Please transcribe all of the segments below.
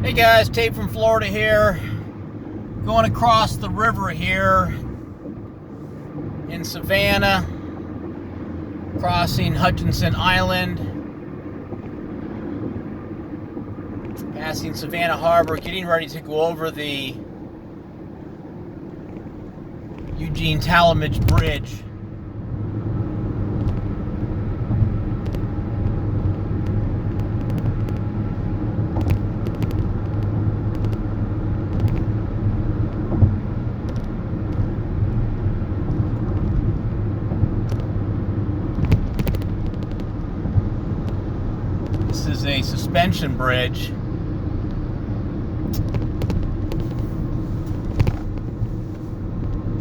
Hey guys, Tate from Florida here. Going across the river here in Savannah, crossing Hutchinson Island, passing Savannah Harbor, getting ready to go over the Eugene Talmadge Bridge. This is a suspension bridge.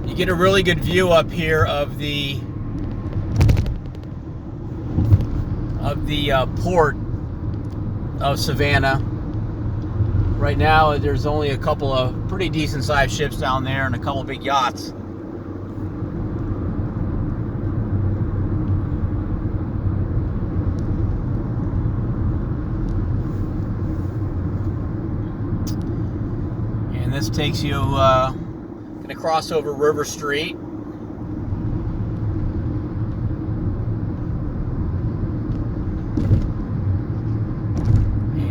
You get a really good view up here of the port of Savannah. Right now there's only a couple of pretty decent sized ships down there and a couple of big yachts. And this takes you, gonna cross over River Street.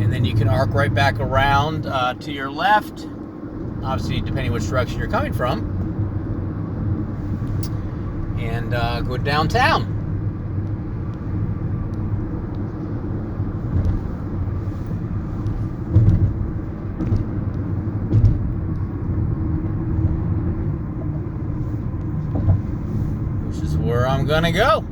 And then you can arc right back around to your left, obviously depending which direction you're coming from, and go downtown. Which is where I'm gonna go.